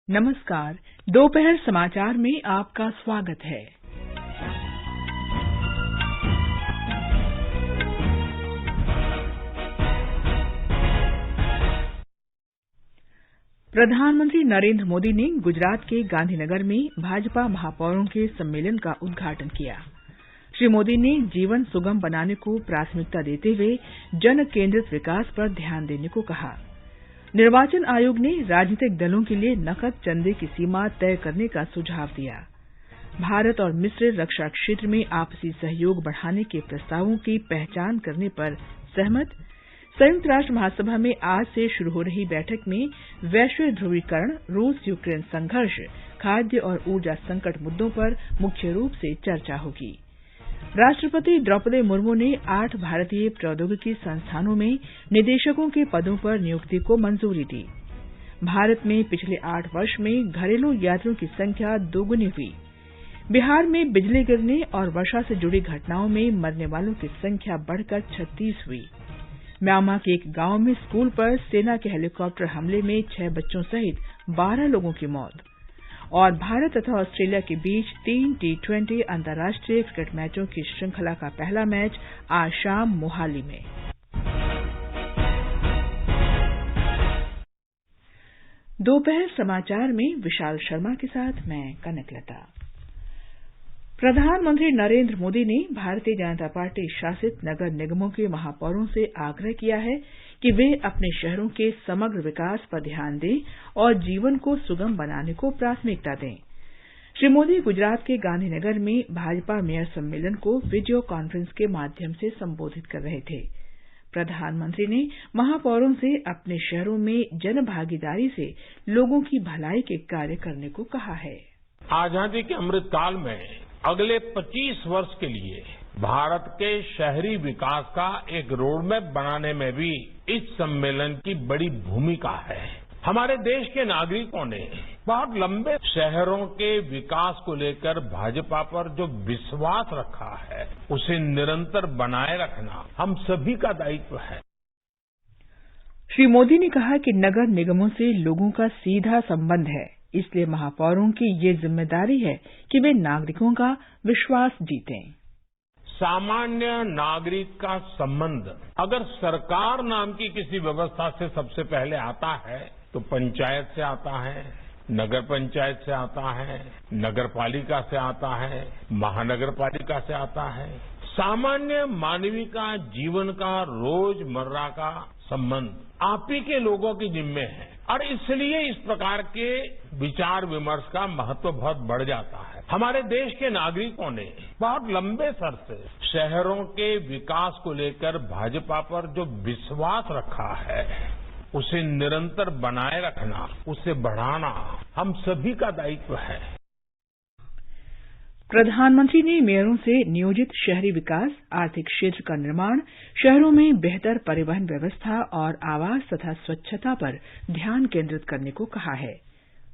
नमस्कार। दोपहर समाचार में आपका स्वागत है। प्रधानमंत्री नरेंद्र मोदी ने गुजरात के गांधीनगर में भाजपा महापौरों के सम्मेलन का उद्घाटन किया। श्री मोदी ने जीवन सुगम बनाने को प्राथमिकता देते हुए जन केंद्रित विकास पर ध्यान देने को कहा। निर्वाचन आयोग ने राजनीतिक दलों के लिए नकद चंदे की सीमा तय करने का सुझाव दिया। भारत और मिस्र रक्षा क्षेत्र में आपसी सहयोग बढ़ाने के प्रस्तावों की पहचान करने पर सहमत। संयुक्त राष्ट्र महासभा में आज से शुरू हो रही बैठक में वैश्विक ध्रुवीकरण, रूस यूक्रेन संघर्ष, खाद्य और ऊर्जा संकट मुद्दों पर मुख्य रूप से चर्चा होगी। राष्ट्रपति द्रौपदी मुर्मू ने 8 भारतीय प्रौद्योगिकी संस्थानों में निदेशकों के पदों पर नियुक्ति को मंजूरी दी। भारत में पिछले 8 वर्ष में घरेलू यात्रियों की संख्या दोगुनी हुई। बिहार में बिजली गिरने और वर्षा से जुड़ी घटनाओं में मरने वालों की संख्या बढ़कर 36 हुई। म्यांमार के एक गांव में स्कूल पर सेना के हेलीकॉप्टर हमले में 6 बच्चों सहित 12 लोगों की मौत। और भारत तथा ऑस्ट्रेलिया के बीच 3 T20 अंतर्राष्ट्रीय क्रिकेट मैचों की श्रृंखला का पहला मैच आज शाम मोहाली में। दोपहर समाचार में विशाल शर्मा के साथ मैं कनकलता। प्रधानमंत्री नरेंद्र मोदी ने भारतीय जनता पार्टी शासित नगर निगमों के महापौरों से आग्रह किया है कि वे अपने शहरों के समग्र विकास पर ध्यान दें और जीवन को सुगम बनाने को प्राथमिकता दें। श्री मोदी गुजरात के गांधीनगर में भाजपा मेयर सम्मेलन को वीडियो कॉन्फ्रेंस के माध्यम से संबोधित कर रहे थे। प्रधानमंत्री ने महापौरों से अपने शहरों में जन भागीदारी से लोगों की भलाई के कार्य करने को कहा है। आजादी के अमृतकाल में अगले 25 वर्ष के लिए भारत के शहरी विकास का एक रोडमैप बनाने में भी इस सम्मेलन की बड़ी भूमिका है। हमारे देश के नागरिकों ने बहुत लंबे शहरों के विकास को लेकर भाजपा पर जो विश्वास रखा है, उसे निरंतर बनाए रखना हम सभी का दायित्व है। श्री मोदी ने कहा कि नगर निगमों से लोगों का सीधा संबंध है, इसलिए महापौरों की ये जिम्मेदारी है कि वे नागरिकों का विश्वास जीतें। सामान्य नागरिक का संबंध अगर सरकार नाम की किसी व्यवस्था से सबसे पहले आता है तो पंचायत से आता है, नगर पंचायत से आता है, नगर पालिका से आता है, महानगर पालिका से आता है। सामान्य मानवीय का जीवन का रोजमर्रा का संबंध आप ही के लोगों की जिम्मे है और इसलिए इस प्रकार के विचार विमर्श का महत्व बहुत बढ़ जाता है। हमारे देश के नागरिकों ने बहुत लंबे सर से शहरों के विकास को लेकर भाजपा पर जो विश्वास रखा है, उसे निरंतर बनाए रखना, उसे बढ़ाना हम सभी का दायित्व है। प्रधानमंत्री ने मेयरों से नियोजित शहरी विकास, आर्थिक क्षेत्र का निर्माण, शहरों में बेहतर परिवहन व्यवस्था और आवास तथा स्वच्छता पर ध्यान केंद्रित करने को कहा है।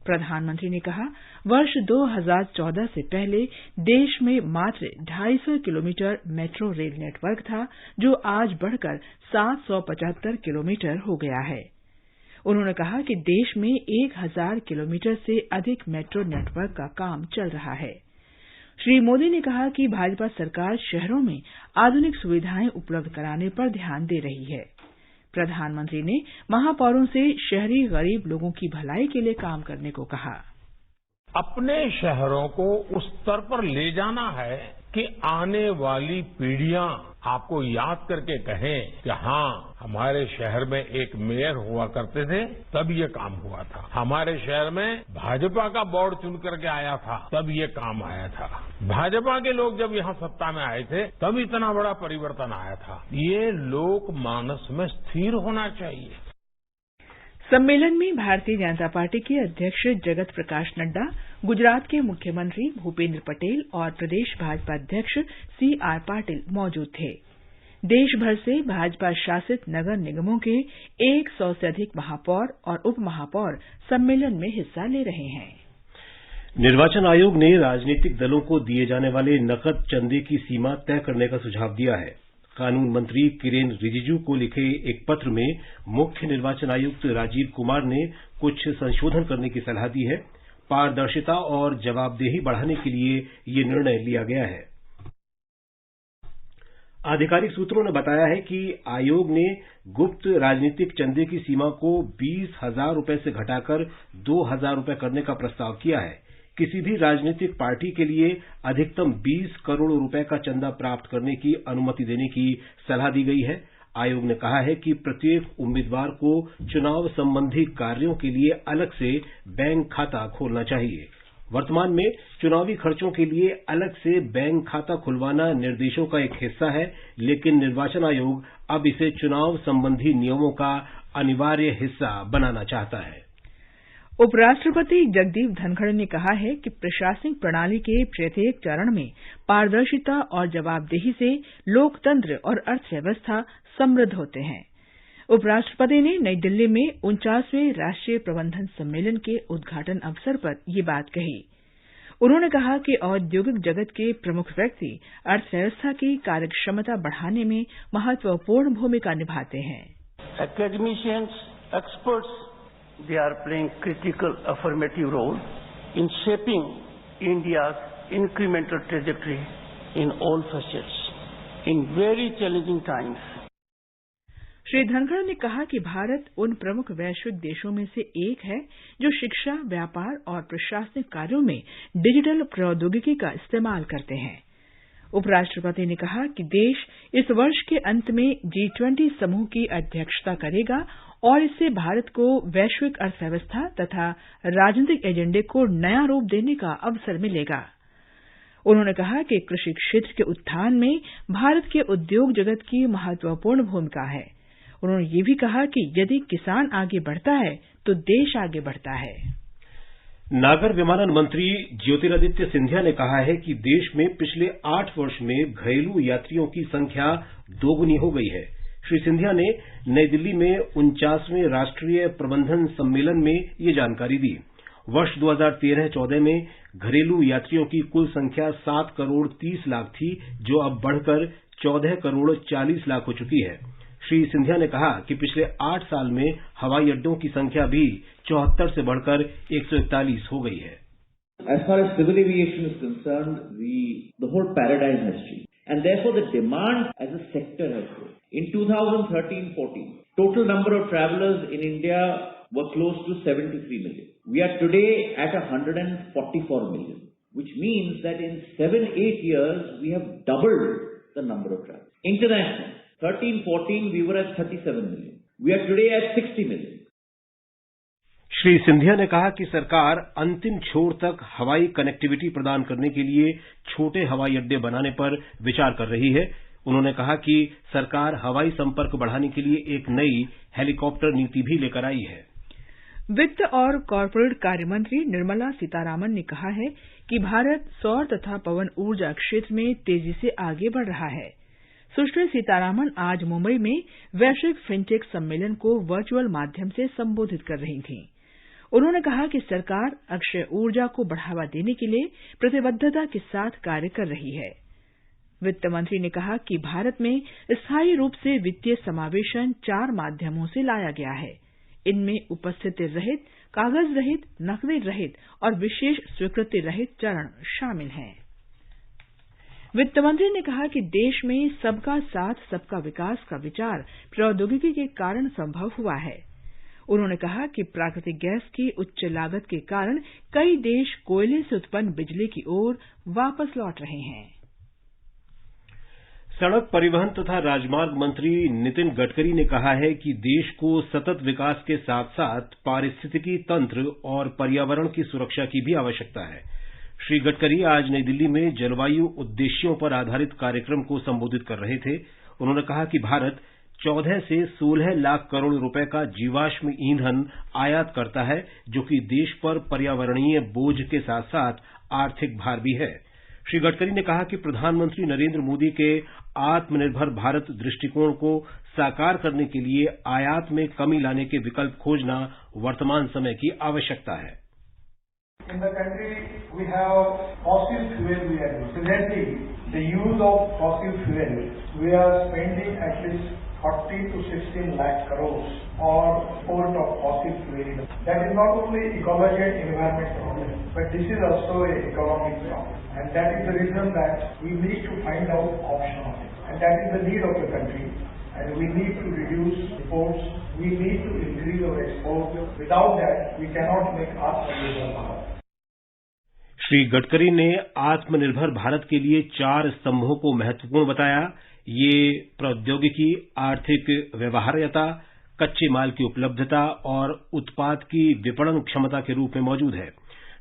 प्रधानमंत्री ने कहा, वर्ष 2014 से पहले देश में मात्र 250 किलोमीटर मेट्रो रेल नेटवर्क था, जो आज बढ़कर 775 किलोमीटर हो गया है। उन्होंने कहा कि देश में 1000 किलोमीटर से अधिक मेट्रो नेटवर्क का काम चल रहा है। श्री मोदी ने कहा कि भाजपा सरकार शहरों में आधुनिक सुविधाएं उपलब्ध कराने पर ध्यान दे रही है। प्रधानमंत्री ने महापौरों से शहरी गरीब लोगों की भलाई के लिए काम करने को कहा। अपने शहरों को उस स्तर पर ले जाना है कि आने वाली पीढ़ियां आपको याद करके कहें कि हाँ, हमारे शहर में एक मेयर हुआ करते थे, तब ये काम हुआ था। हमारे शहर में भाजपा का बोर्ड चुन करके आया था, तब ये काम आया था। भाजपा के लोग जब यहाँ सत्ता में आए थे, तब इतना बड़ा परिवर्तन आया था। ये लोक मानस में स्थिर होना चाहिए। सम्मेलन में भारतीय जनता पार्टी के अध्यक्ष जगत प्रकाश नड्डा, गुजरात के मुख्यमंत्री भूपेंद्र पटेल और प्रदेश भाजपा अध्यक्ष CR पाटिल मौजूद थे। देश भर से भाजपा शासित नगर निगमों के 100 से अधिक महापौर और उप महापौर सम्मेलन में हिस्सा ले रहे हैं। निर्वाचन आयोग ने राजनीतिक दलों को दिए जाने वाले नकद चंदे की सीमा तय करने का सुझाव दिया है। कानून मंत्री किरेन रिजिजू को लिखे एक पत्र में मुख्य निर्वाचन आयुक्त राजीव कुमार ने कुछ संशोधन करने की सलाह दी है। पारदर्शिता और जवाबदेही बढ़ाने के लिए ये निर्णय लिया गया है। आधिकारिक सूत्रों ने बताया है कि आयोग ने गुप्त राजनीतिक चंदे की सीमा को 20,000 रुपए से घटाकर 2,000 रुपए करने का प्रस्ताव किया है। किसी भी राजनीतिक पार्टी के लिए अधिकतम 20 करोड़ रुपए का चंदा प्राप्त करने की अनुमति देने की सलाह दी गई है। आयोग ने कहा है कि प्रत्येक उम्मीदवार को चुनाव संबंधी कार्यों के लिए अलग से बैंक खाता खोलना चाहिए। वर्तमान में चुनावी खर्चों के लिए अलग से बैंक खाता खुलवाना निर्देशों का एक हिस्सा है, लेकिन निर्वाचन आयोग अब इसे चुनाव संबंधी नियमों का अनिवार्य हिस्सा बनाना चाहता है। उपराष्ट्रपति जगदीप धनखड़ ने कहा है कि प्रशासनिक प्रणाली के प्रत्येक चरण में पारदर्शिता और जवाबदेही से लोकतंत्र और अर्थव्यवस्था समृद्ध होते हैं। उपराष्ट्रपति ने नई दिल्ली में 49वें राष्ट्रीय प्रबंधन सम्मेलन के उद्घाटन अवसर पर ये बात कही। उन्होंने कहा कि औद्योगिक जगत के प्रमुख व्यक्ति अर्थव्यवस्था की कार्यक्षमता बढ़ाने में महत्वपूर्ण भूमिका निभाते हैं। Academicians, experts, they are playing critical affirmative role in shaping India's incremental trajectory in all facets in very challenging times. Shri Dhankhar ने कहा कि भारत उन प्रमुख वैश्विक देशों में से एक है जो शिक्षा, व्यापार और प्रशासनिक कार्यों में डिजिटल प्रौद्योगिकी का इस्तेमाल करते हैं। उपराष्ट्रपति ने कहा कि देश इस वर्ष के अंत में G20 समूह की अध्यक्षता करेगा और इससे भारत को वैश्विक अर्थव्यवस्था तथा राजनीतिक एजेंडे को नया रूप देने का अवसर मिलेगा। उन्होंने कहा कि कृषि क्षेत्र के उत्थान में भारत के उद्योग जगत की महत्वपूर्ण भूमिका है। उन्होंने ये भी कहा कि यदि किसान आगे बढ़ता है तो देश आगे बढ़ता है। नागर विमानन मंत्री ज्योतिरादित्य सिंधिया ने कहा है कि देश में पिछले 8 वर्ष में घरेलू यात्रियों की संख्या दोगुनी हो गई है। श्री सिंधिया ने नई दिल्ली में 49वें राष्ट्रीय प्रबंधन सम्मेलन में ये जानकारी दी। वर्ष 2013-14 में घरेलू यात्रियों की कुल संख्या 7 करोड़ 30 लाख थी, जो अब बढ़कर 14 करोड़ 40 लाख हो चुकी है। श्री सिंधिया ने कहा कि पिछले 8 साल में हवाई अड्डों की संख्या भी 74 से बढ़कर 141 हो गई है। As far as civil aviation is concerned, the whole paradigm has changed, and therefore the demand as a sector has grown. In 2013-14, total number of travelers in India were close to 73 million. We are today at 144 million, which means that in 7-8 years we have doubled the number of travelers. International. 13-14 we were at 37 million. We are today at 60 million. Shri Scindia ने कहा कि सरकार अंतिम छोर तक हवाई connectivity प्रदान करने के लिए छोटे हवाई अड्डे बनाने पर विचार कर रही है। उन्होंने कहा कि सरकार हवाई संपर्क बढ़ाने के लिए एक नई हेलीकॉप्टर नीति भी लेकर आई है। वित्त और कॉरपोरेट कार्य मंत्री निर्मला सीतारामन ने कहा है कि भारत सौर तथा पवन ऊर्जा क्षेत्र में तेजी से आगे बढ़ रहा है। सुश्री सीतारामन आज मुंबई में वैश्विक फिनटेक सम्मेलन को वर्चुअल माध्यम से संबोधित कर रही थीं। उन्होंने कहा कि सरकार अक्षय ऊर्जा को बढ़ावा देने के लिए प्रतिबद्धता के साथ कार्य कर रही है। वित्त मंत्री ने कहा कि भारत में स्थायी रूप से वित्तीय समावेशन 4 माध्यमों से लाया गया है। इनमें उपस्थिति रहित, कागज रहित, नकदी रहित और विशेष स्वीकृति रहित चरण शामिल हैं। वित्त मंत्री ने कहा कि देश में सबका साथ सबका विकास का विचार प्रौद्योगिकी के कारण संभव हुआ है। उन्होंने कहा कि प्राकृतिक गैस की उच्च लागत के कारण कई देश कोयले से उत्पन्न बिजली की ओर वापस लौट रहे हैं। सड़क परिवहन तथा राजमार्ग मंत्री नितिन गडकरी ने कहा है कि देश को सतत विकास के साथ साथ पारिस्थितिकी तंत्र और पर्यावरण की सुरक्षा की भी आवश्यकता है। श्री गडकरी आज नई दिल्ली में जलवायु उद्देश्यों पर आधारित कार्यक्रम को संबोधित कर रहे थे। उन्होंने कहा कि भारत 14 से 16 लाख करोड़ रुपए का जीवाश्म ईंधन आयात करता है, जो कि देश पर पर्यावरणीय बोझ के साथ साथ आर्थिक भार भी है। श्री गडकरी ने कहा कि प्रधानमंत्री नरेंद्र मोदी के आत्मनिर्भर भारत दृष्टिकोण को साकार करने के लिए आयात में कमी लाने के विकल्प खोजना वर्तमान समय की आवश्यकता है। In the country, we have fossil fuel we are using. Recently, the use of fossil fuel, we are spending at least 40 to 16 lakh crores on import of fossil fuel. That is not only ecology and environment problem, but this is also an economic problem. And that is the reason that we need to find out option on it. And that is the need of the country. And we need to reduce imports. We need to increase our exports. Without that, we cannot make Atmanirbhar Bharat. Shri Gadkari ने आत्मनिर्भर भारत के लिए 4 स्तंभों को महत्वपूर्ण बताया। ये प्रौद्योगिकी, आर्थिक व्यवहार्यता, कच्चे माल की उपलब्धता और उत्पाद की विपणन क्षमता के रूप में मौजूद है।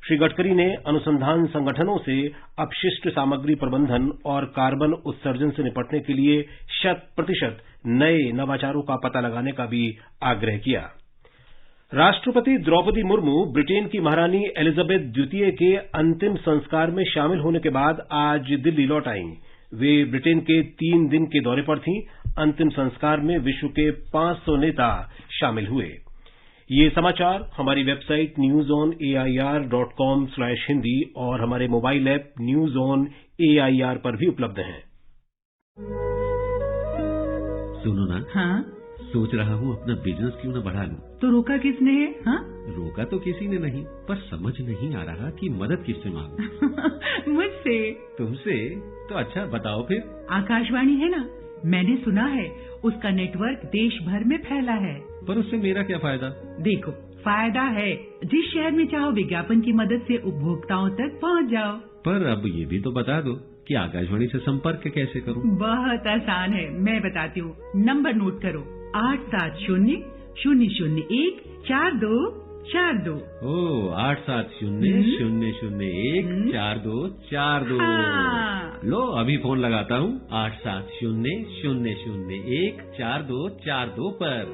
श्री गडकरी ने अनुसंधान संगठनों से अपशिष्ट सामग्री प्रबंधन और कार्बन उत्सर्जन से निपटने के लिए 100% नए नवाचारों का पता लगाने का भी आग्रह किया। राष्ट्रपति द्रौपदी मुर्मू ब्रिटेन की महारानी एलिजाबेथ द्वितीय के अंतिम संस्कार में शामिल होने के बाद आज दिल्ली लौट आईं। वे ब्रिटेन के 3 दिन के दौरे पर थीं। अंतिम संस्कार में विश्व के 500 नेता शामिल हुए। ये समाचार हमारी वेबसाइट newsonair.com/hindi और हमारे mobile app news on AIR पर भी उपलब्ध हैं। सुनो ना, हाँ? सोच रहा हूँ अपना बिजनेस क्यों न बढ़ा लूं। तो रोका किसने है? हाँ? रोका तो किसी ने नहीं, पर समझ नहीं आ रहा कि मदद किससे मांगूं। मुझसे। तुमसे? तो अच्छा बताओ फिर। आकाशवाणी है ना, मैंने सुना है उसका नेटवर्क देश भर में फैला है। पर उससे मेरा क्या फायदा? देखो, फायदा है, जिस शहर में चाहो विज्ञापन की मदद से उपभोक्ताओं तक पहुंच जाओ। पर अब ये भी तो बता दो कि आकाशवाणी से संपर्क कैसे करूं? बहुत आसान है, मैं बताती हूँ। नंबर नोट करो, 870-001-4242। ओ, 870-001-4242। लो, अभी फोन लगाता हूँ 870-001-4242 पर।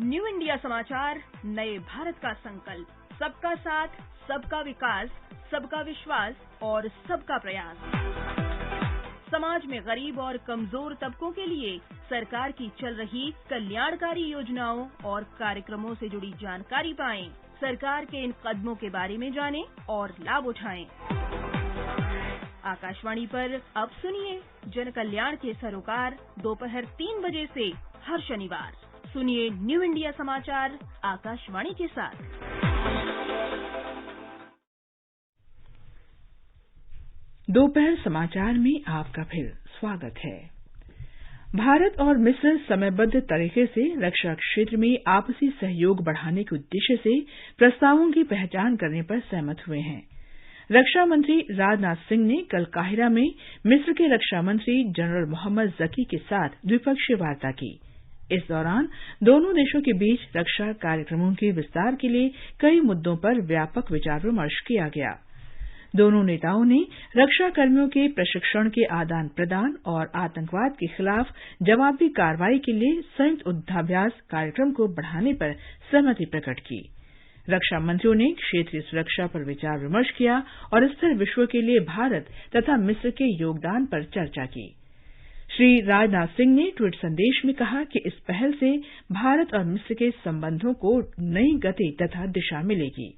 न्यू इंडिया समाचार, नए भारत का संकल्प, सबका साथ, सबका विकास, सबका विश्वास और सबका प्रयास। समाज में गरीब और कमजोर तबकों के लिए सरकार की चल रही कल्याणकारी योजनाओं और कार्यक्रमों से जुड़ी जानकारी पाएं। सरकार के इन कदमों के बारे में जानें और लाभ उठाएं। आकाशवाणी पर अब सुनिए जन कल्याण के सरोकार दोपहर 3 बजे से हर शनिवार। सुनिए न्यू इंडिया समाचार आकाशवाणी के साथ। दोपहर समाचार में आपका फिर स्वागत है। भारत और मिस्र समयबद्ध तरीके से रक्षा क्षेत्र में आपसी सहयोग बढ़ाने के उद्देश्य से प्रस्तावों की पहचान करने पर सहमत हुए हैं। रक्षा मंत्री राजनाथ सिंह ने कल काहिरा में मिस्र के रक्षा मंत्री जनरल मोहम्मद जकी के साथ द्विपक्षीय वार्ता की। इस दौरान दोनों देशों के बीच रक्षा कार्यक्रमों के विस्तार के लिए कई मुद्दों पर व्यापक विचार विमर्श किया गया। दोनों नेताओं ने रक्षा कर्मियों के प्रशिक्षण के आदान प्रदान और आतंकवाद के खिलाफ जवाबी कार्रवाई के लिए संयुक्त युद्धाभ्यास कार्यक्रम को बढ़ाने पर सहमति प्रकट की। रक्षा मंत्रियों ने क्षेत्रीय सुरक्षा पर विचार विमर्श किया और स्थिर विश्व के लिए भारत तथा मिस्र के योगदान पर चर्चा की। श्री राजनाथ सिंह ने ट्वीट संदेश में कहा कि इस पहल से भारत और मिस्र के संबंधों को नई गति तथा दिशा मिलेगी।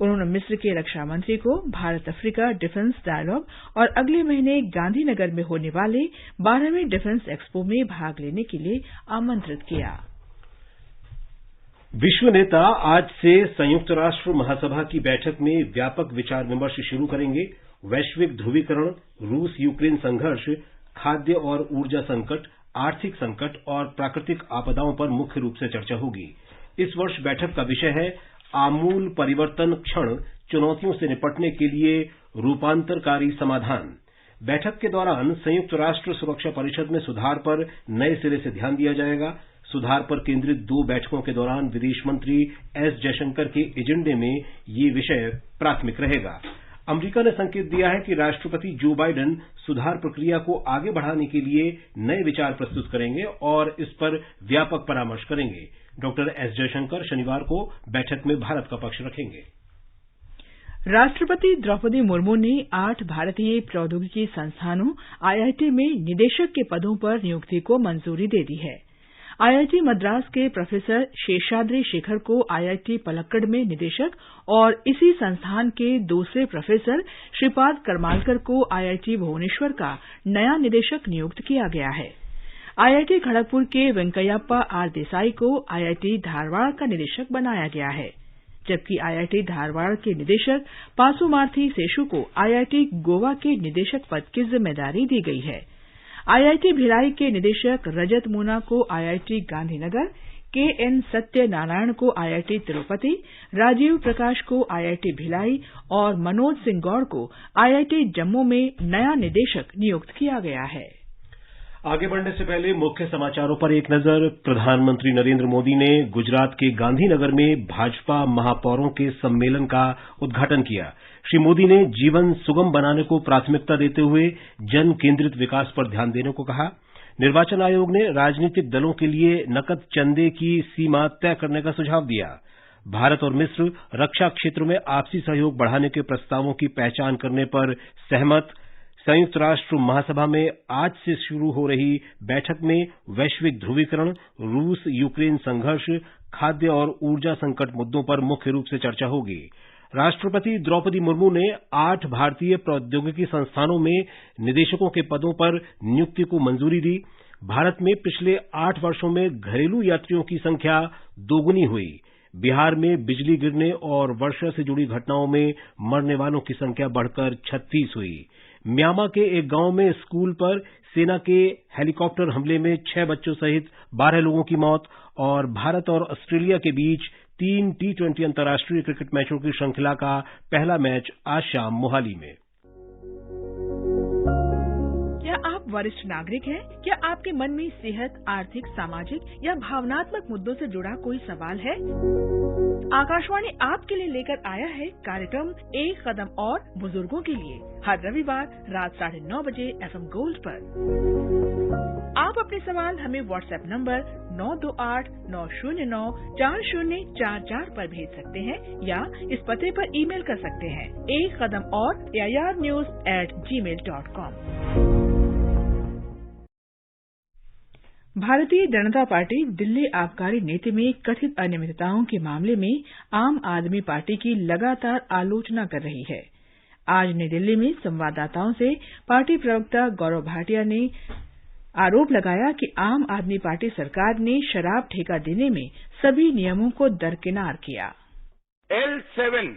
उन्होंने मिस्र के रक्षा मंत्री को भारत अफ्रीका डिफेंस डायलॉग और अगले महीने गांधीनगर में होने वाले 12वें डिफेंस एक्सपो में भाग लेने के लिए आमंत्रित किया। विश्व नेता आज से संयुक्त राष्ट्र महासभा की बैठक में व्यापक विचार विमर्श शुरू करेंगे। वैश्विक ध्रुवीकरण, रूस यूक्रेन संघर्ष, खाद्य और ऊर्जा संकट, आर्थिक संकट और प्राकृतिक आपदाओं पर मुख्य रूप से चर्चा होगी। इस वर्ष बैठक का विषय है आमूल परिवर्तन क्षण, चुनौतियों से निपटने के लिए रूपांतरकारी समाधान। बैठक के दौरान संयुक्त राष्ट्र सुरक्षा परिषद में सुधार पर नए सिरे से ध्यान दिया जाएगा। सुधार पर केंद्रित 2 बैठकों के दौरान विदेश मंत्री एस जयशंकर के एजेंडे में ये विषय प्राथमिक रहेगा। अमेरिका ने संकेत दिया है कि राष्ट्रपति जो बाइडेन सुधार प्रक्रिया को आगे बढ़ाने के लिए नए विचार प्रस्तुत करेंगे और इस पर व्यापक परामर्श करेंगे। डॉक्टर एस जयशंकर शनिवार को बैठक में भारत का पक्ष रखेंगे। राष्ट्रपति द्रौपदी मुर्मू ने 8 भारतीय प्रौद्योगिकी संस्थानों IIT में निदेशक के पदों पर नियुक्ति को मंजूरी दे दी है। आईआईटी मद्रास के प्रोफेसर शेषाद्रि शेखर को आईआईटी पलक्कड़ में निदेशक और इसी संस्थान के दूसरे प्रोफेसर श्रीपाद करमालकर को आईआईटी भुवनेश्वर का नया निदेशक नियुक्त किया गया है। आईआईटी खड़गपुर के वेंकैयप्पा आर देसाई को आईआईटी धारवाड़ का निदेशक बनाया गया है, जबकि आईआईटी धारवाड़ के निदेशक पासुमार्थी सेशु को आईआईटी गोवा के निदेशक पद की जिम्मेदारी दी गई है। आईआईटी भिलाई के निदेशक रजत मूना को आईआईटी गांधीनगर, केएन सत्यनारायण को आईआईटी तिरुपति, राजीव प्रकाश को आईआईटी भिलाई और मनोज सिंह गौड़ को आईआईटी जम्मू में नया निदेशक नियुक्त किया गया है। आगे बढ़ने से पहले मुख्य समाचारों पर एक नजर। प्रधानमंत्री नरेंद्र मोदी ने गुजरात के गांधीनगर में भाजपा महापौरों के सम्मेलन का उद्घाटन किया। श्री मोदी ने जीवन सुगम बनाने को प्राथमिकता देते हुए जन केंद्रित विकास पर ध्यान देने को कहा। निर्वाचन आयोग ने राजनीतिक दलों के लिए नकद चंदे की सीमा तय करने का सुझाव दिया। भारत और मिस्र रक्षा क्षेत्र में आपसी सहयोग बढ़ाने के प्रस्तावों की पहचान करने पर सहमत। संयुक्त राष्ट्र महासभा में आज से शुरू हो रही बैठक में वैश्विक ध्रुवीकरण, रूस यूक्रेन संघर्ष, खाद्य और ऊर्जा संकट मुद्दों पर मुख्य रूप से चर्चा होगी। राष्ट्रपति द्रौपदी मुर्मू ने 8 भारतीय प्रौद्योगिकी संस्थानों में निदेशकों के पदों पर नियुक्ति को मंजूरी दी। भारत में पिछले 8 वर्षों में घरेलू यात्रियों की संख्या दोगुनी हुई। बिहार में बिजली गिरने और वर्षा से जुड़ी घटनाओं में मरने वालों की संख्या बढ़कर 36 हुई। म्यांमार के एक गांव में स्कूल पर सेना के हेलीकॉप्टर हमले में 6 बच्चों सहित 12 लोगों की मौत। और भारत और ऑस्ट्रेलिया के बीच 3 T20 अंतर्राष्ट्रीय क्रिकेट मैचों की श्रृंखला का पहला मैच आज शाम मोहाली में। क्या आप वरिष्ठ नागरिक हैं? क्या आपके मन में सेहत, आर्थिक, सामाजिक या भावनात्मक मुद्दों से जुड़ा कोई सवाल है? आकाशवाणी आपके लिए लेकर आया है कार्यक्रम एक कदम और बुजुर्गों के लिए, हर रविवार रात 9:30 बजे FM गोल्ड पर। आप अपने सवाल हमें व्हाट्सएप नंबर 9289094044 पर भेज सकते हैं या इस पते पर ईमेल कर सकते हैं एक कदम और airnews@gmail.com। भारतीय जनता पार्टी दिल्ली आबकारी नीति में कथित अनियमितताओं के मामले में आम आदमी पार्टी की लगातार आलोचना कर रही है। आज नई दिल्ली में संवाददाताओं से पार्टी प्रवक्ता गौरव भाटिया ने आरोप लगाया कि आम आदमी पार्टी सरकार ने शराब ठेका देने में सभी नियमों को दरकिनार किया। L7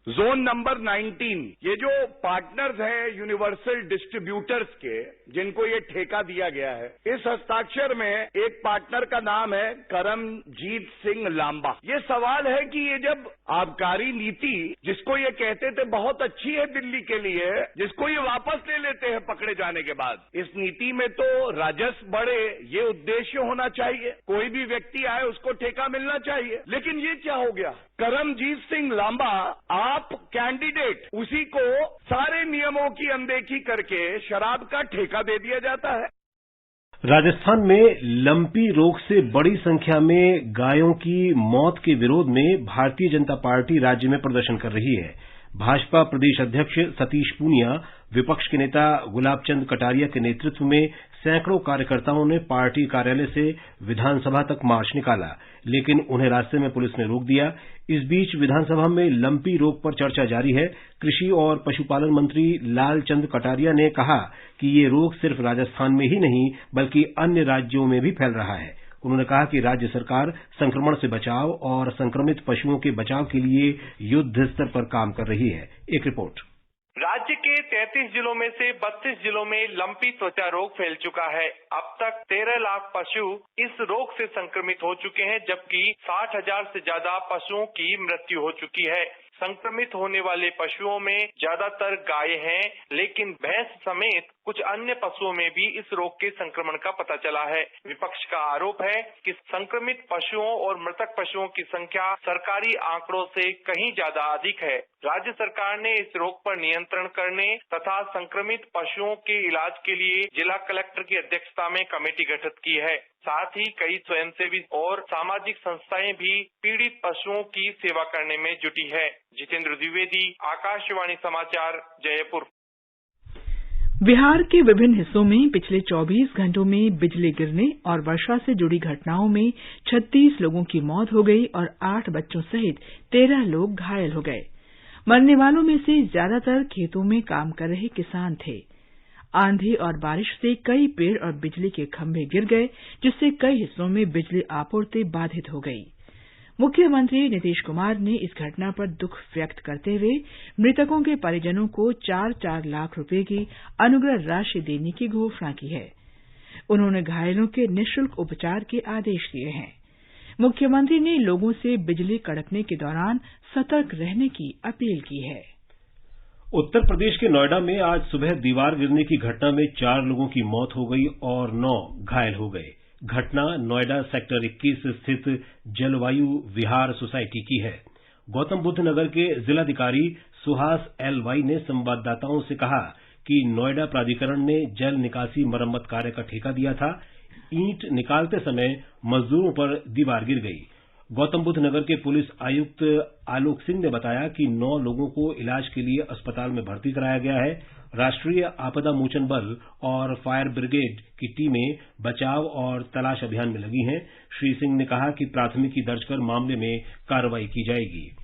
जोन नंबर 19 ये जो पार्टनर्स हैं यूनिवर्सल डिस्ट्रीब्यूटर्स के, जिनको ये ठेका दिया गया है, इस हस्ताक्षर में एक पार्टनर का नाम है करमजीत सिंह लांबा। ये सवाल है कि ये जब आबकारी नीति, जिसको ये कहते थे बहुत अच्छी है दिल्ली के लिए, जिसको ये वापस ले लेते हैं पकड़े जाने के बाद, इस नीति में तो राजस्व बढ़े ये उद्देश्य होना चाहिए, कोई भी व्यक्ति आए उसको ठेका मिलना चाहिए। लेकिन ये क्या हो गया? करमजीत सिंह लांबा आप कैंडिडेट, उसी को सारे नियमों की अनदेखी करके शराब का ठेका दे दिया जाता है। राजस्थान में लंपी रोग से बड़ी संख्या में गायों की मौत के विरोध में भारतीय जनता पार्टी राज्य में प्रदर्शन कर रही है। भाजपा प्रदेश अध्यक्ष सतीश पूनिया, विपक्ष के नेता गुलाब चंद कटारिया के नेतृत्व में सैकड़ों कार्यकर्ताओं ने पार्टी कार्यालय से विधानसभा तक मार्च निकाला, लेकिन उन्हें रास्ते में पुलिस ने रोक दिया। इस बीच विधानसभा में लंपी रोग पर चर्चा जारी है। कृषि और पशुपालन मंत्री लालचंद कटारिया ने कहा कि ये रोग सिर्फ राजस्थान में ही नहीं बल्कि अन्य राज्यों में भी फैल रहा है। उन्होंने कहा कि राज्य सरकार संक्रमण से बचाव और संक्रमित पशुओं के बचाव के लिए युद्ध स्तर पर काम कर रही है। एक रिपोर्ट। राज्य के 33 जिलों में से 32 जिलों में लंपी त्वचा रोग फैल चुका है। अब तक 13 लाख पशु इस रोग से संक्रमित हो चुके हैं, जबकि 60,000 से ज्यादा पशुओं की मृत्यु हो चुकी है। संक्रमित होने वाले पशुओं में ज्यादातर गाय हैं, लेकिन भैंस समेत कुछ अन्य पशुओं में भी इस रोग के संक्रमण का पता चला है। विपक्ष का आरोप है कि संक्रमित पशुओं और मृतक पशुओं की संख्या सरकारी आंकड़ों से कहीं ज्यादा अधिक है। राज्य सरकार ने इस रोग पर नियंत्रण करने तथा संक्रमित पशुओं के इलाज के लिए जिला कलेक्टर की अध्यक्षता में कमेटी गठित की है। साथ ही कई स्वयंसेवी और सामाजिक संस्थाएं भी पीड़ित पशुओं की सेवा करने में जुटी है। जितेंद्र द्विवेदी, आकाशवाणी समाचार, जयपुर। बिहार के विभिन्न हिस्सों में पिछले 24 घंटों में बिजली गिरने और वर्षा से जुड़ी घटनाओं में 36 लोगों की मौत हो गई और 8 बच्चों सहित 13 लोग घायल हो गए। मरने वालों में से ज्यादातर खेतों में काम कर रहे किसान थे। आंधी और बारिश से कई पेड़ और बिजली के खंभे गिर गए, जिससे कई हिस्सों में बिजली आपूर्ति बाधित हो गई। मुख्यमंत्री नीतीश कुमार ने इस घटना पर दुख व्यक्त करते हुए मृतकों के परिजनों को 4-4 लाख रुपए की अनुग्रह राशि देने की घोषणा की है। उन्होंने घायलों के निःशुल्क उपचार के आदेश दिए हैं। मुख्यमंत्री ने लोगों से बिजली कड़कने के दौरान सतर्क रहने की अपील की है। उत्तर प्रदेश के नोएडा में आज सुबह दीवार गिरने की घटना में 4 लोगों की मौत हो गई और 9 घायल हो गए। घटना नोएडा सेक्टर 21 स्थित जलवायु विहार सोसाइटी की है। गौतम बुद्ध नगर के जिलाधिकारी सुहास एल.वाई. ने संवाददाताओं से कहा कि नोएडा प्राधिकरण ने जल निकासी मरम्मत कार्य का ठेका दिया था। ईंट निकालते समय मजदूरों पर दीवार गिर गई। गौतम बुद्ध नगर के पुलिस आयुक्त आलोक सिंह ने बताया कि 9 लोगों को इलाज के लिए अस्पताल में भर्ती कराया गया है। राष्ट्रीय आपदा मोचन बल और फायर ब्रिगेड की टीमें बचाव और तलाश अभियान में लगी हैं। श्री सिंह ने कहा कि प्राथमिकी दर्ज कर मामले में कार्रवाई की जाएगी।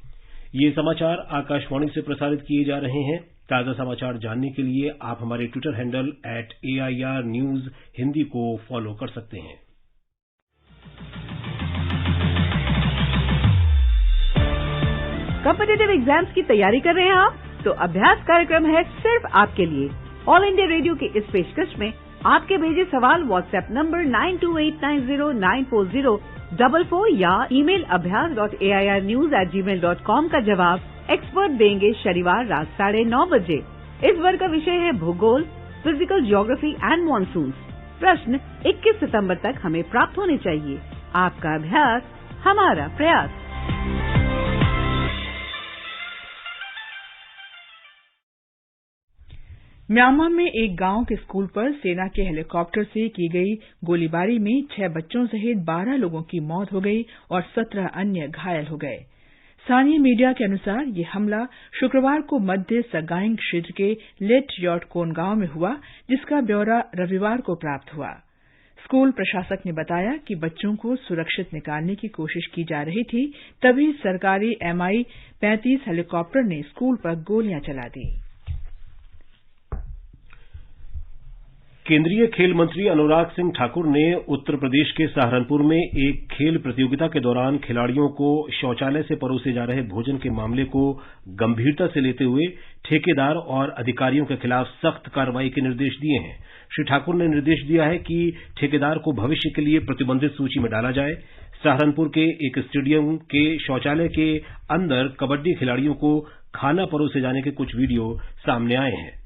ये समाचार आकाशवाणी से प्रसारित किए जा रहे हैं। ताजा समाचार जानने के लिए आप हमारे Twitter handle @AIR News Hindi को फॉलो कर सकते हैं। कॉम्पिटिटिव एग्जाम्स की तैयारी कर रहे हैं आप? तो अभ्यास कार्यक्रम है सिर्फ आपके लिए। ऑल इंडिया रेडियो की इस पेशकश में आपके भेजे सवाल व्हाट्सएप नंबर 9289094044 या ईमेल abhyas.airnews@gmail.com का जवाब एक्सपर्ट देंगे शनिवार रात 9:30 बजे। इस वर्ग का विषय है भूगोल, फिजिकल ज्योग्राफी एंड मॉनसून। प्रश्न 21 सितंबर तक हमें प्राप्त होने चाहिए। आपका अभ्यास हमारा प्रयास। म्यांमार में एक गांव के स्कूल पर सेना के हेलीकॉप्टर से की गई गोलीबारी में 6 बच्चों सहित 12 लोगों की मौत हो गई और 17 अन्य घायल हो गए। स्थानीय मीडिया के अनुसार ये हमला शुक्रवार को मध्य सगाइंग क्षेत्र के लेट यॉटकोन गांव में हुआ, जिसका ब्यौरा रविवार को प्राप्त हुआ। स्कूल प्रशासक ने बताया कि बच्चों को सुरक्षित निकालने की कोशिश की जा रही थी, तभी सरकारी MI-35 हेलीकॉप्टर ने स्कूल पर गोलियां चला दी। केंद्रीय खेल मंत्री अनुराग सिंह ठाकुर ने उत्तर प्रदेश के सहारनपुर में एक खेल प्रतियोगिता के दौरान खिलाड़ियों को शौचालय से परोसे जा रहे भोजन के मामले को गंभीरता से लेते हुए ठेकेदार और अधिकारियों के खिलाफ सख्त कार्रवाई के निर्देश दिए हैं। श्री ठाकुर ने निर्देश दिया है कि ठेकेदार को भविष्य के लिए प्रतिबंधित सूची में डाला जाए। सहारनपुर के एक स्टेडियम के शौचालय के अंदर कबड्डी खिलाड़ियों को खाना परोसे जाने के कुछ वीडियो सामने आए हैं।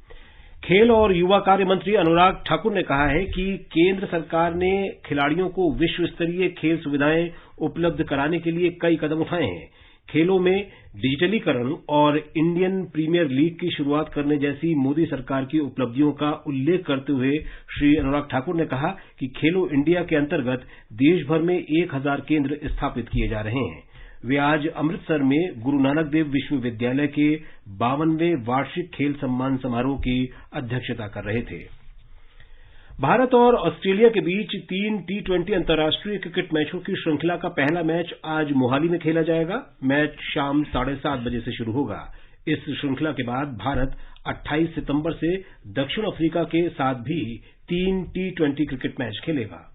खेल और युवा कार्य मंत्री अनुराग ठाकुर ने कहा है कि केंद्र सरकार ने खिलाड़ियों को विश्व स्तरीय खेल सुविधाएं उपलब्ध कराने के लिए कई कदम उठाए हैं। खेलों में डिजिटलीकरण और इंडियन प्रीमियर लीग की शुरुआत करने जैसी मोदी सरकार की उपलब्धियों का उल्लेख करते हुए श्री अनुराग ठाकुर ने कहा कि खेलो इंडिया के अंतर्गत देश भर में 1000 केंद्र स्थापित किए जा रहे हैं। वे आज अमृतसर में गुरु नानक देव विश्वविद्यालय के 52वें वार्षिक खेल सम्मान समारोह की अध्यक्षता कर रहे थे। भारत और ऑस्ट्रेलिया के बीच 3 T20 अंतर्राष्ट्रीय क्रिकेट मैचों की श्रृंखला का पहला मैच आज मोहाली में खेला जाएगा। मैच शाम 7:30 बजे से शुरू होगा। इस श्रृंखला के बाद भारत 28 सितंबर से दक्षिण अफ्रीका के साथ भी 3 T20 क्रिकेट मैच खेलेगा।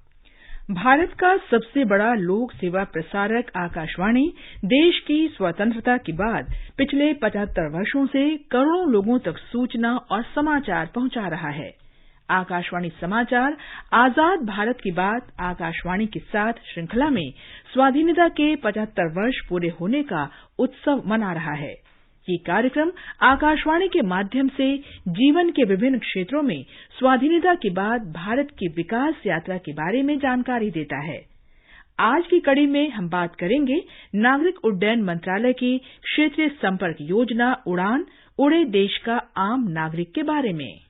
भारत का सबसे बड़ा लोक सेवा प्रसारक आकाशवाणी देश की स्वतंत्रता के बाद पिछले 75 वर्षों से करोड़ों लोगों तक सूचना और समाचार पहुंचा रहा है। आकाशवाणी समाचार आजाद भारत की बात आकाशवाणी के साथ श्रृंखला में स्वाधीनता के 75 वर्ष पूरे होने का उत्सव मना रहा है। ये कार्यक्रम आकाशवाणी के माध्यम से जीवन के विभिन्न क्षेत्रों में स्वाधीनता के बाद भारत की विकास यात्रा के बारे में जानकारी देता है। आज की कड़ी में हम बात करेंगे नागरिक उड्डयन मंत्रालय की क्षेत्रीय संपर्क योजना उड़ान, उड़े देश का आम नागरिक के बारे में।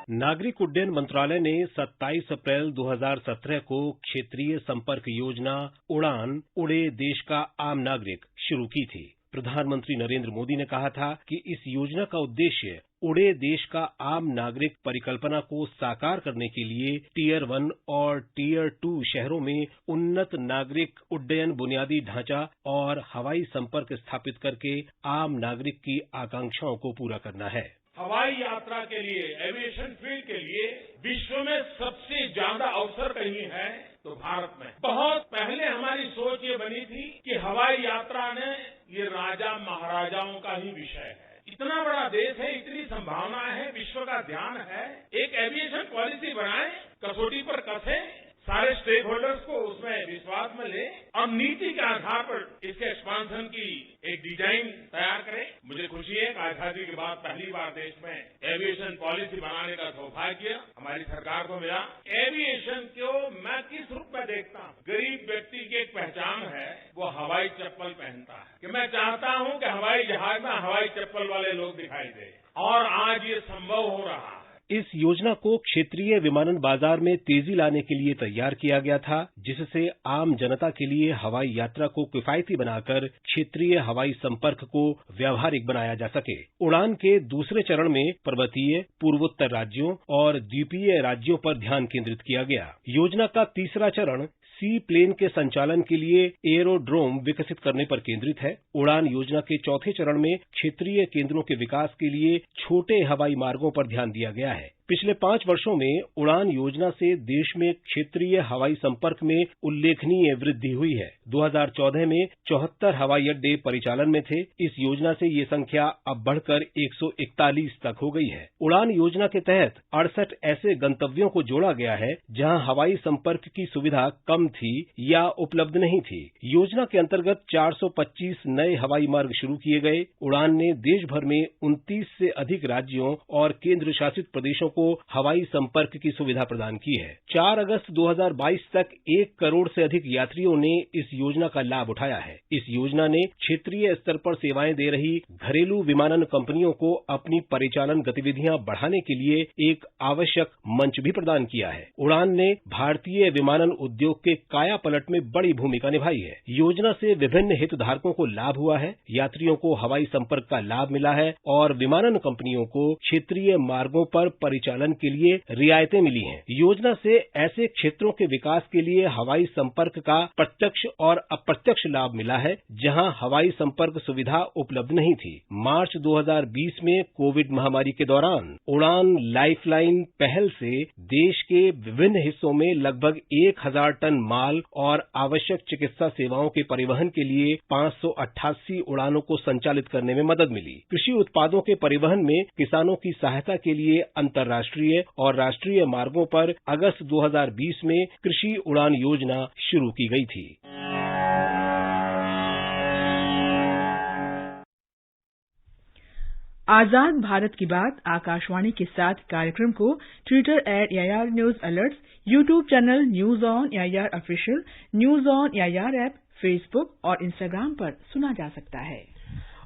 नागरिक उड्डयन मंत्रालय ने 27 अप्रैल 2017 को क्षेत्रीय संपर्क योजना उड़ान उड़े देश का आम नागरिक शुरू की थी। प्रधानमंत्री नरेंद्र मोदी ने कहा था कि इस योजना का उद्देश्य उड़े देश का आम नागरिक परिकल्पना को साकार करने के लिए टीयर 1 और टीयर 2 शहरों में उन्नत नागरिक उड्डयन बुनियादी ढांचा और हवाई संपर्क स्थापित करके आम नागरिक की आकांक्षाओं को पूरा करना है। हवाई यात्रा के लिए, एविएशन फील्ड के लिए विश्व में सबसे ज्यादा अवसर कहीं है तो भारत में। बहुत पहले हमारी सोच ये बनी थी कि हवाई यात्रा ने ये राजा महाराजाओं का ही विषय है। इतना बड़ा देश है, इतनी संभावनाएं हैं, विश्व का ध्यान है, एक एविएशन पॉलिसी बनाए, कसौटी पर कसे, सारे स्टेक होल्डर्स को उसमें विश्वास में ले और नीति के आधार पर इसके एक्सपांशन की एक डिजाइन तैयार करें। मुझे खुशी है कि आजादी के बाद पहली बार देश में एविएशन पॉलिसी बनाने का सौभाग्य हमारी सरकार को मिला। एविएशन को मैं किस रूप में देखता हूँ, गरीब व्यक्ति की एक पहचान है, वो हवाई चप्पल पहनता है कि मैं चाहता हूँ कि हवाई जहाज में हवाई चप्पल वाले लोग दिखाई दे, और आज ये संभव हो रहा है। इस योजना को क्षेत्रीय विमानन बाजार में तेजी लाने के लिए तैयार किया गया था, जिससे आम जनता के लिए हवाई यात्रा को किफायती बनाकर क्षेत्रीय हवाई संपर्क को व्यावहारिक बनाया जा सके। उड़ान के दूसरे चरण में पर्वतीय, पूर्वोत्तर राज्यों और द्वीपीय राज्यों पर ध्यान केंद्रित किया गया। योजना का तीसरा चरण सी प्लेन के संचालन के लिए एयरोड्रोम विकसित करने पर केंद्रित है। उड़ान योजना के चौथे चरण में क्षेत्रीय केंद्रों के विकास के लिए छोटे हवाई मार्गों पर ध्यान दिया गया है। पिछले 5 वर्षों में उड़ान योजना से देश में क्षेत्रीय हवाई संपर्क में उल्लेखनीय वृद्धि हुई है। 2014 में 74 हवाई अड्डे परिचालन में थे। इस योजना से ये संख्या अब बढ़कर 141 तक हो गई है। उड़ान योजना के तहत 68 ऐसे गंतव्यों को जोड़ा गया है जहां हवाई संपर्क की सुविधा कम थी या उपलब्ध नहीं थी। योजना के अंतर्गत 425 नए हवाई मार्ग शुरू किए गए। उड़ान ने देश भर में 29 से अधिक राज्यों और केंद्र शासित प्रदेशों को हवाई संपर्क की सुविधा प्रदान की है। 4 अगस्त 2022 तक 1 करोड़ से अधिक यात्रियों ने इस योजना का लाभ उठाया है। इस योजना ने क्षेत्रीय स्तर पर सेवाएं दे रही घरेलू विमानन कंपनियों को अपनी परिचालन गतिविधियां बढ़ाने के लिए एक आवश्यक मंच भी प्रदान किया है। उड़ान ने भारतीय विमानन उद्योग के काया पलट में बड़ी भूमिका निभाई है। योजना से विभिन्न हितधारकों को लाभ हुआ है। यात्रियों को हवाई संपर्क का लाभ मिला है और विमानन कंपनियों को क्षेत्रीय मार्गों पर परिचालन के लिए रियायतें मिली हैं। योजना से ऐसे क्षेत्रों के विकास के लिए हवाई संपर्क का प्रत्यक्ष और अप्रत्यक्ष लाभ मिला है जहां हवाई संपर्क सुविधा उपलब्ध नहीं थी। मार्च 2020 में कोविड महामारी के दौरान उड़ान लाइफलाइन पहल से देश के विभिन्न हिस्सों में लगभग 1000 टन माल और आवश्यक चिकित्सा सेवाओं के परिवहन के लिए 588 उड़ानों को संचालित करने में मदद मिली। कृषि उत्पादों के परिवहन में किसानों की सहायता के लिए अंतर्राष्ट्रीय और राष्ट्रीय मार्गों पर अगस्त 2020 में कृषि उड़ान योजना शुरू की गई थी। आजाद भारत की बात आकाशवाणी के साथ कार्यक्रम को Twitter @AIR news alerts, YouTube channel news on AIR official, news on AIR app, Facebook और इंस्टाग्राम पर सुना जा सकता है।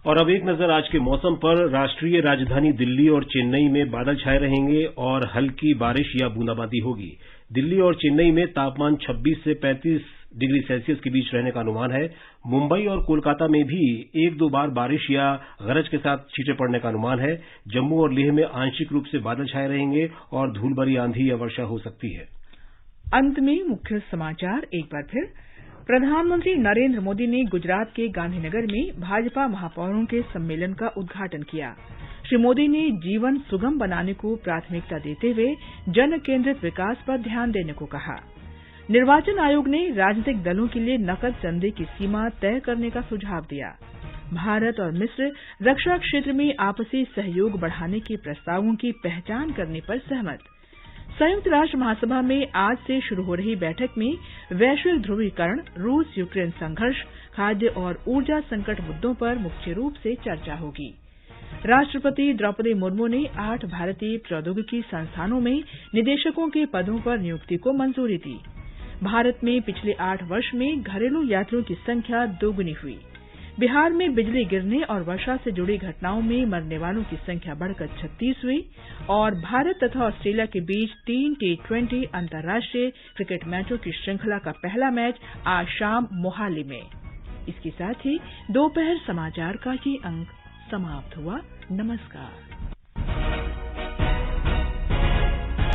और अब एक नजर आज के मौसम पर। राष्ट्रीय राजधानी दिल्ली और चेन्नई में बादल छाए रहेंगे और हल्की बारिश या बूंदाबांदी होगी। दिल्ली और चेन्नई में तापमान 26 से 35 डिग्री सेल्सियस के बीच रहने का अनुमान है। मुंबई और कोलकाता में भी 1-2 बार बारिश या गरज के साथ छींटे पड़ने का अनुमान है। जम्मू और लेह में आंशिक रूप से बादल छाए रहेंगे और धूल भरी आंधी या वर्षा हो सकती है। अंत में मुख्य समाचार एक बार फिर। प्रधानमंत्री नरेंद्र मोदी ने गुजरात के गांधीनगर में भाजपा महापौरों के सम्मेलन का उद्घाटन किया। श्री मोदी ने जीवन सुगम बनाने को प्राथमिकता देते हुए जन केंद्रित विकास पर ध्यान देने को कहा। निर्वाचन आयोग ने राजनीतिक दलों के लिए नकद चंदे की सीमा तय करने का सुझाव दिया। भारत और मिस्र रक्षा क्षेत्र में आपसी सहयोग बढ़ाने के प्रस्तावों की पहचान करने पर सहमत। संयुक्त राष्ट्र महासभा में आज से शुरू हो रही बैठक में वैश्विक ध्रुवीकरण, रूस यूक्रेन संघर्ष, खाद्य और ऊर्जा संकट मुद्दों पर मुख्य रूप से चर्चा होगी। राष्ट्रपति द्रौपदी मुर्मू ने 8 भारतीय प्रौद्योगिकी संस्थानों में निदेशकों के पदों पर नियुक्ति को मंजूरी दी। भारत में पिछले 8 वर्ष में घरेलू यात्रियों की संख्या दोगुनी हुई। बिहार में बिजली गिरने और वर्षा से जुड़ी घटनाओं में मरने वालों की संख्या बढ़कर 36 हुई और भारत तथा ऑस्ट्रेलिया के बीच 3 T20 अंतर्राष्ट्रीय क्रिकेट मैचों की श्रृंखला का पहला मैच आज शाम मोहाली में। इसके साथ ही दोपहर समाचार का ये अंक समाप्त हुआ। नमस्कार।